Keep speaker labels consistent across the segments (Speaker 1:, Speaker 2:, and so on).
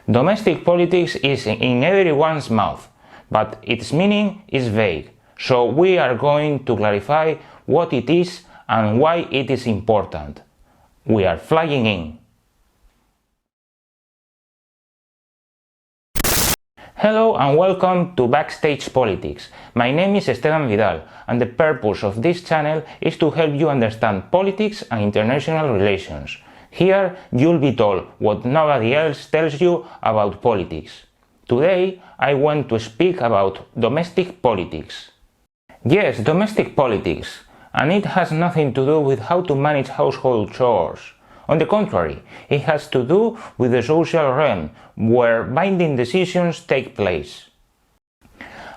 Speaker 1: Domestic politics is in everyone's mouth, but its meaning is vague, so we are going to clarify what it is and why it is important. We are flying in. Hello and welcome to Backstage Politics. My name is Esteban Vidal, and the purpose of this channel is to help you understand politics and international relations. Here you'll be told what nobody else tells you about politics. Today I want to speak about domestic politics. Yes, domestic politics, and it has nothing to do with how to manage household chores. On the contrary, it has to do with the social realm, where binding decisions take place.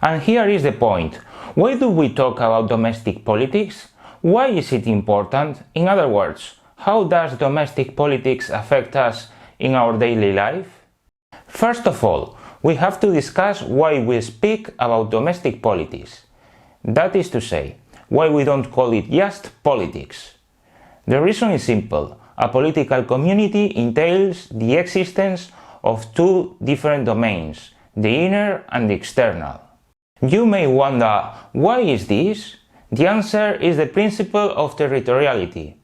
Speaker 1: And here is the point. Why do we talk about domestic politics? Why is it important? In other words, how does domestic politics affect us in our daily life? First of all, we have to discuss why we speak about domestic politics. That is to say, why we don't call it just politics. The reason is simple. A political community entails the existence of two different domains, the inner and the external. You may wonder, why is this? The answer is the principle of territoriality.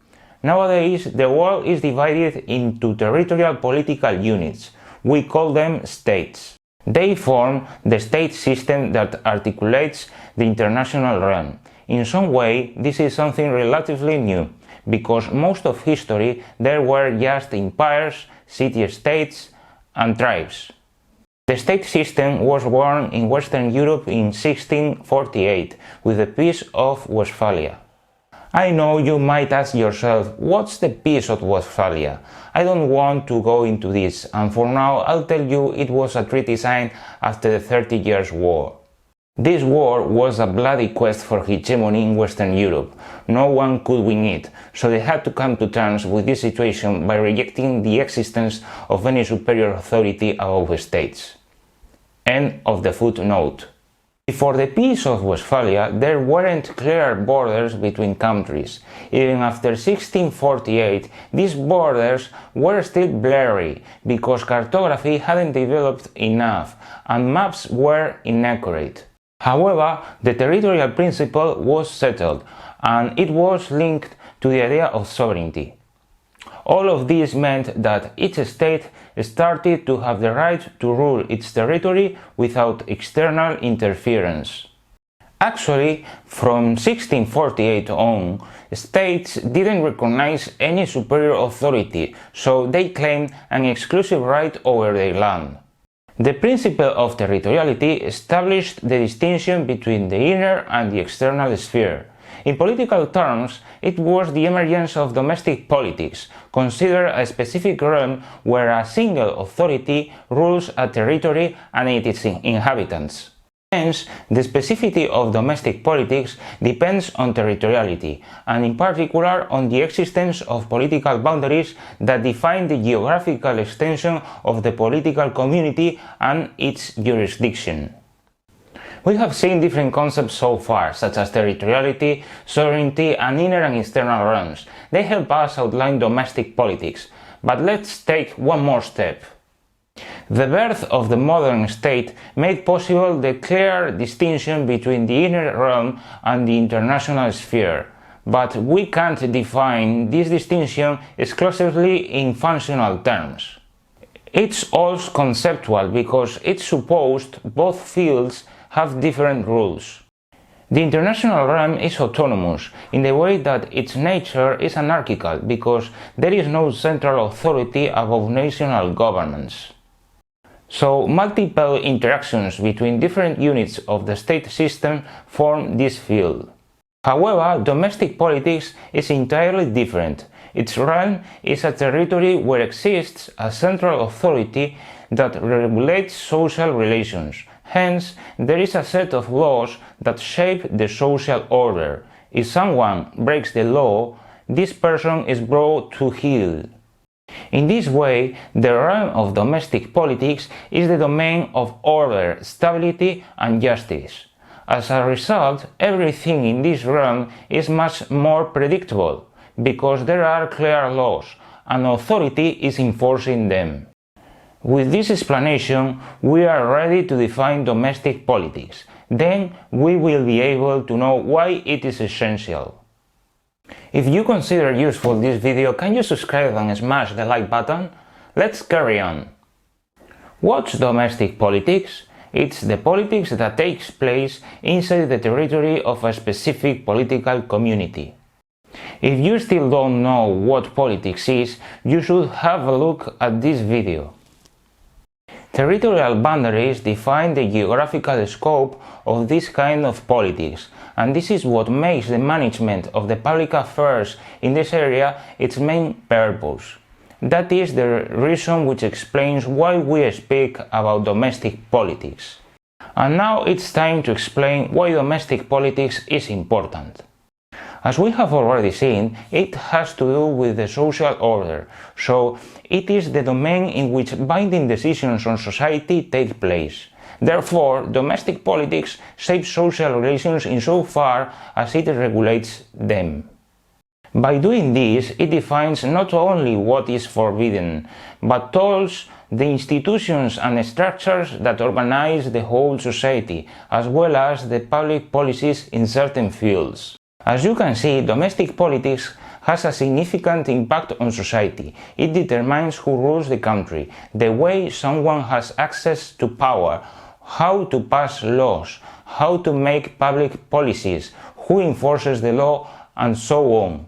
Speaker 1: Nowadays, the world is divided into territorial political units. We call them states. They form the state system that articulates the international realm. In some way, this is something relatively new, because most of history there were just empires, city-states, and tribes. The state system was born in Western Europe in 1648 with the Peace of Westphalia. I know you might ask yourself, what's the Peace of Westphalia? I don't want to go into this, and for now I'll tell you it was a treaty signed after the 30 Years' War. This war was a bloody quest for hegemony in Western Europe. No one could win it, so they had to come to terms with this situation by rejecting the existence of any superior authority above states. End of the footnote. Before the Peace of Westphalia, there weren't clear borders between countries. Even after 1648, these borders were still blurry because cartography hadn't developed enough and maps were inaccurate. However, the territorial principle was settled, and it was linked to the idea of sovereignty. All of this meant that each state started to have the right to rule its territory without external interference. Actually, from 1648 on, states didn't recognize any superior authority, so they claimed an exclusive right over their land. The principle of territoriality established the distinction between the inner and the external sphere. In political terms, it was the emergence of domestic politics, considered a specific realm where a single authority rules a territory and its inhabitants. Hence, the specificity of domestic politics depends on territoriality, and in particular on the existence of political boundaries that define the geographical extension of the political community and its jurisdiction. We have seen different concepts so far, such as territoriality, sovereignty, and inner and external realms. They help us outline domestic politics, but let's take one more step. The birth of the modern state made possible the clear distinction between the inner realm and the international sphere, but we can't define this distinction exclusively in functional terms. It's also conceptual because it's supposed both fields have different rules. The international realm is autonomous in the way that its nature is anarchical because there is no central authority above national governments. So multiple interactions between different units of the state system form this field. However, domestic politics is entirely different. Its realm is a territory where exists a central authority that regulates social relations. Hence, there is a set of laws that shape the social order. If someone breaks the law, this person is brought to heel. In this way, the realm of domestic politics is the domain of order, stability, and justice. As a result, everything in this realm is much more predictable, because there are clear laws, and authority is enforcing them. With this explanation, we are ready to define domestic politics. Then we will be able to know why it is essential. If you consider useful this video, can you subscribe and smash the like button? Let's carry on. What's domestic politics? It's the politics that takes place inside the territory of a specific political community. If you still don't know what politics is, you should have a look at this video. Territorial boundaries define the geographical scope of this kind of politics, and this is what makes the management of the public affairs in this area its main purpose. That is the reason which explains why we speak about domestic politics. And now it's time to explain why domestic politics is important. As we have already seen, it has to do with the social order, so it is the domain in which binding decisions on society take place. Therefore, domestic politics shapes social relations insofar as it regulates them. By doing this, it defines not only what is forbidden, but also the institutions and structures that organize the whole society, as well as the public policies in certain fields. As you can see, domestic politics has a significant impact on society. It determines who rules the country, the way someone has access to power, how to pass laws, how to make public policies, who enforces the law, and so on.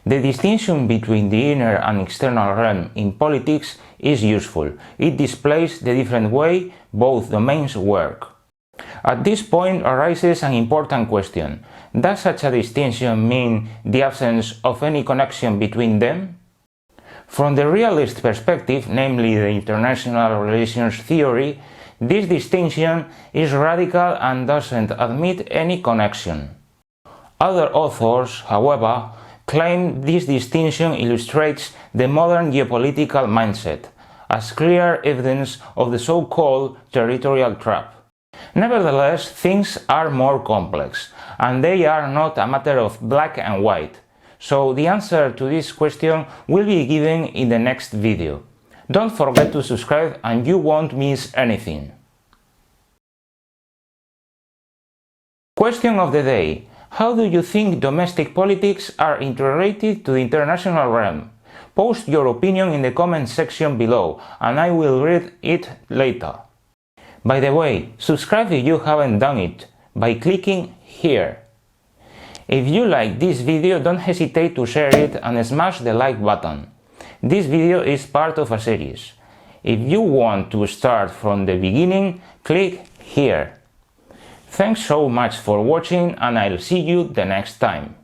Speaker 1: The distinction between the inner and external realm in politics is useful. It displays the different way both domains work. At this point arises an important question. Does such a distinction mean the absence of any connection between them? From the realist perspective, namely the international relations theory, this distinction is radical and doesn't admit any connection. Other authors, however, claim this distinction illustrates the modern geopolitical mindset, as clear evidence of the so-called territorial trap. Nevertheless, things are more complex, and they are not a matter of black and white, so the answer to this question will be given in the next video. Don't forget to subscribe and you won't miss anything. Question of the day. How do you think domestic politics are interrelated to the international realm? Post your opinion in the comment section below, and I will read it later. By the way, subscribe if you haven't done it by clicking here. If you like this video, don't hesitate to share it and smash the like button. This video is part of a series. If you want to start from the beginning, click here. Thanks so much for watching, and I'll see you the next time.